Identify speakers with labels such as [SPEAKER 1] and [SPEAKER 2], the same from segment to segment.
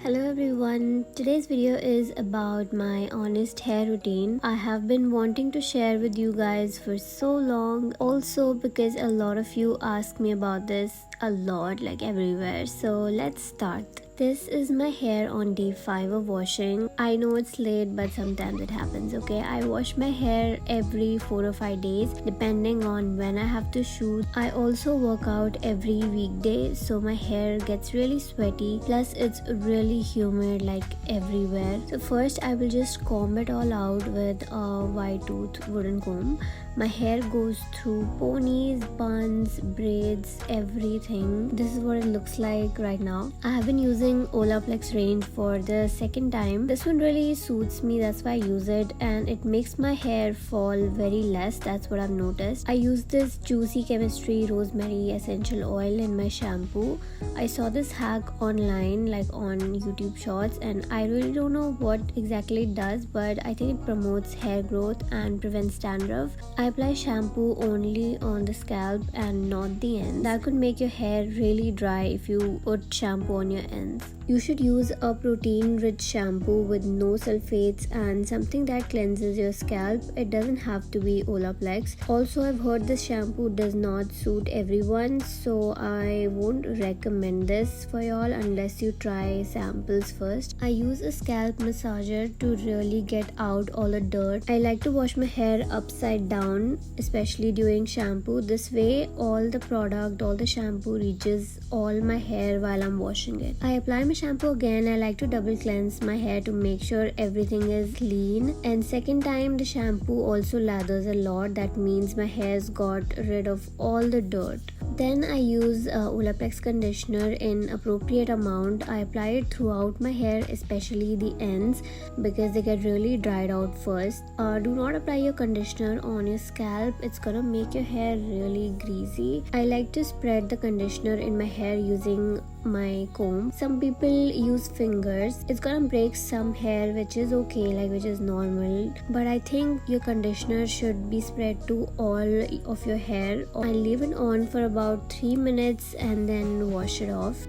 [SPEAKER 1] Hello everyone, today's video is about my honest hair routine. I have been wanting to share with you guys for so long, also because a lot of you ask me about this a lot, like everywhere. So let's start. This is my hair on day 5 of washing. I know it's late, but sometimes it happens, okay? I wash my hair every 4 or 5 days depending on when I have to shoot. I also work out every weekday, so my hair gets really sweaty, plus it's really humid like everywhere. So first I will just comb it all out with a wide tooth wooden comb. My hair goes through ponies, buns, braids, everything. This is what it looks like right now. I have been using Olaplex range for the second time. This one really suits me, that's why I use it, and it makes my hair fall very less. That's what I've noticed. I use this Juicy Chemistry Rosemary Essential Oil in my shampoo. I saw this hack online, like on YouTube Shorts, and I really don't know what exactly it does, but I think it promotes hair growth and prevents dandruff. I apply shampoo only on the scalp and not the ends. That could make your hair really dry if you put shampoo on your ends. You should use a protein-rich shampoo with no sulfates and something that cleanses your scalp. It doesn't have to be Olaplex. Also, I've heard this shampoo does not suit everyone, so I won't recommend this for y'all unless you try samples first. I use a scalp massager to really get out all the dirt. I like to wash my hair upside down, especially during shampoo. This way, all the shampoo reaches all my hair while I'm washing it. I apply my shampoo again. I like to double cleanse my hair to make sure everything is clean, and second time the shampoo also lathers a lot. That means my hair's got rid of all the dirt. Then I use Olaplex conditioner in appropriate amount. I apply it throughout my hair, especially the ends, because they get really dried out first. Do not apply your conditioner on your scalp. It's gonna make your hair really greasy. I like to spread the conditioner in my hair using my comb. Some people use fingers. It's gonna break some hair, which is okay, like which is normal, but I think your conditioner should be spread to all of your hair. I leave it on for about 3 minutes and then wash it off.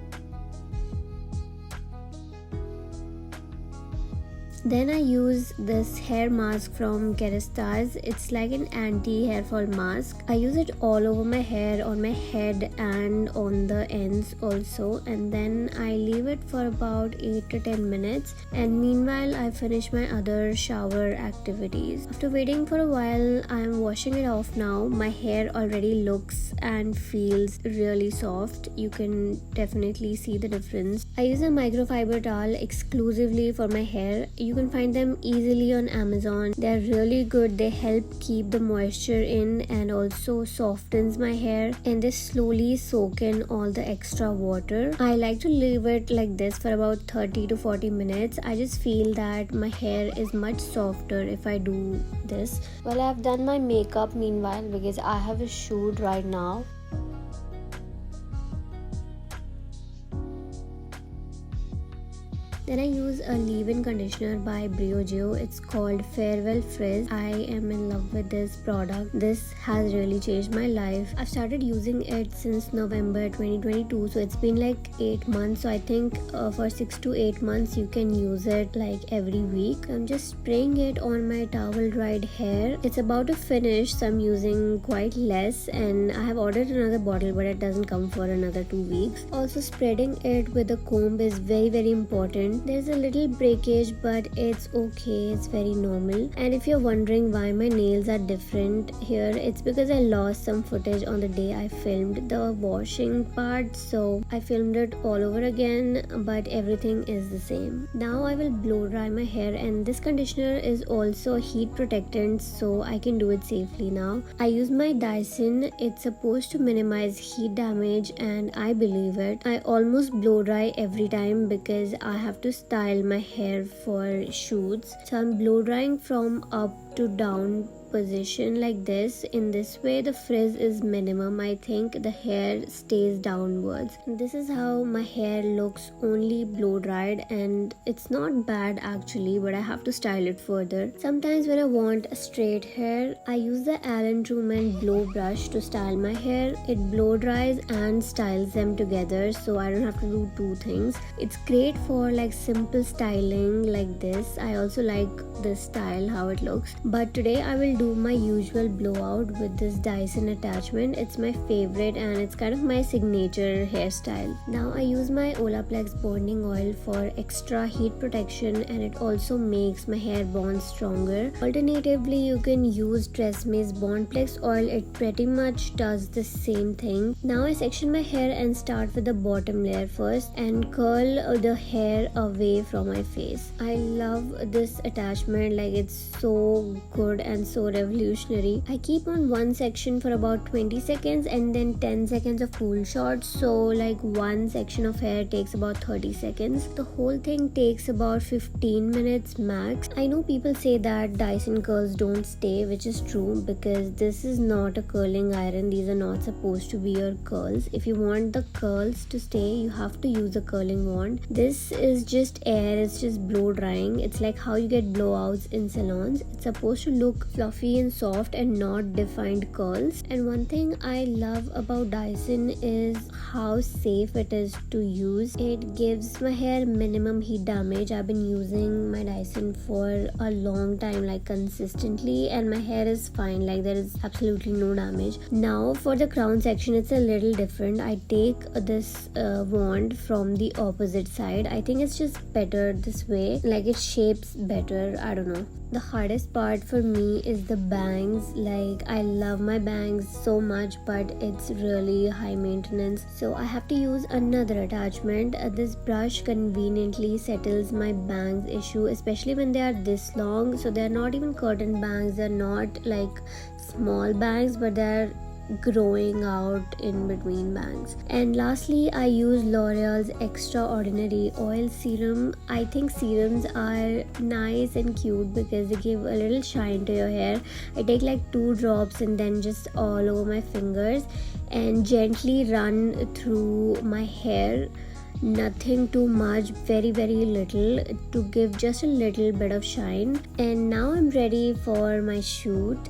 [SPEAKER 1] Then I use this hair mask from Vitasta. It's like an anti-hair fall mask. I use it all over my hair, on my head and on the ends also, and then I leave it for about 8 to 10 minutes, and meanwhile I finish my other shower activities. After waiting for a while, I'm washing it off now. My hair already looks and feels really soft. You can definitely see the difference. I use a microfiber towel exclusively for my hair. You can find them easily on Amazon. They're really good. They help keep the moisture in and also softens my hair, and they slowly soak in all the extra water. I like to leave it like this for about 30 to 40 minutes. I just feel that my hair is much softer if I do this. Well, I've done my makeup meanwhile because I have a shoot right now. Then I use a leave-in conditioner by Briogeo. It's called Farewell Frizz. I am in love with this product. This has really changed my life. I've started using it since November 2022, so it's been like 8 months. So I think for 6 to 8 months you can use it like every week. I'm just spraying it on my towel dried hair. It's about to finish, so I'm using quite less, and I have ordered another bottle, but it doesn't come for another 2 weeks. Also, spreading it with a comb is very important. There's a little breakage, but it's okay, it's very normal. And if you're wondering why my nails are different here, it's because I lost some footage on the day I filmed the washing part, so I filmed it all over again, but everything is the same. Now I will blow dry my hair, and this conditioner is also a heat protectant, so I can do it safely now. I use my Dyson. It's supposed to minimize heat damage, and I believe it. I almost blow dry every time because I have to style my hair for shoots, so I'm blow drying from up to down position like this. In this way the frizz is minimum. I think the hair stays downwards. This is how my hair looks only blow dried, and it's not bad actually, but I have to style it further. Sometimes when I want a straight hair, I use the Allen Truman blow brush to style my hair. It blow dries and styles them together, so I don't have to do two things. It's great for like simple styling like this. I also like this style, how it looks. But today I will do my usual blowout with this Dyson attachment. It's my favorite and it's kind of my signature hairstyle. Now I use my Olaplex bonding oil for extra heat protection, and it also makes my hair bond stronger. Alternatively, you can use Treseme's Bondplex oil. It pretty much does the same thing. Now I section my hair and start with the bottom layer first and curl the hair away from my face. I love this attachment, like it's so good and so revolutionary. I keep on one section for about 20 seconds and then 10 seconds of cool shots, so like one section of hair takes about 30 seconds. The whole thing takes about 15 minutes max. I know people say that Dyson curls don't stay, which is true because this is not a curling iron. These are not supposed to be your curls. If you want the curls to stay, you have to use a curling wand. This is just air, it's just blow drying. It's like how you get blowouts in salons. It's supposed to look fluffy and soft and not defined curls. And one thing I love about Dyson is how safe it is to use. It gives my hair minimum heat damage. I've been using my Dyson for a long time, like consistently, and my hair is fine, like there is absolutely no damage. Now for the crown section, it's a little different. I take this wand from the opposite side. I think it's just better this way, like it shapes better. I don't know. The hardest part for me is the bangs. Like I love my bangs so much, but it's really high maintenance, so I have to use another attachment. This brush conveniently settles my bangs issue, especially when they are this long. So they're not even curtain bangs, they're not like small bangs, but they're growing out in between bangs. And lastly, I use L'Oreal's Extraordinary Oil Serum. I think serums are nice and cute because they give a little shine to your hair. I take like 2 drops and then just all over my fingers and gently run through my hair. Nothing too much, very little, to give just a little bit of shine. And now I'm ready for my shoot.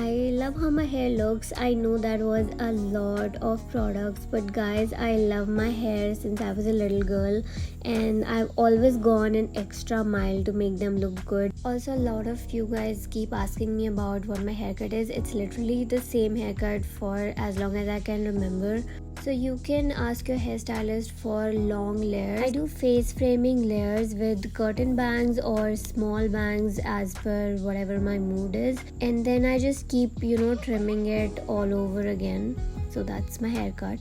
[SPEAKER 1] I love how my hair looks. I know that was a lot of products, but guys, I love my hair since I was a little girl and I've always gone an extra mile to make them look good. Also, a lot of you guys keep asking me about what my haircut is. It's literally the same haircut for as long as I can remember. So you can ask your hairstylist for long layers. I do face framing layers with curtain bangs or small bangs as per whatever my mood is, and then I just keep trimming it all over again. So that's my haircut.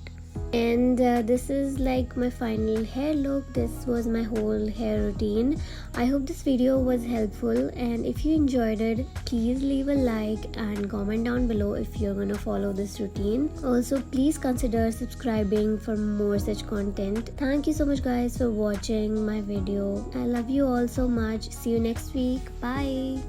[SPEAKER 1] And this is like my final hair look. This was my whole hair routine. I hope this video was helpful, and if you enjoyed it, please leave a like and comment down below if you're gonna follow this routine. Also, please consider subscribing for more such content. Thank you so much guys for watching my video. I love you all so much. See you next week. Bye.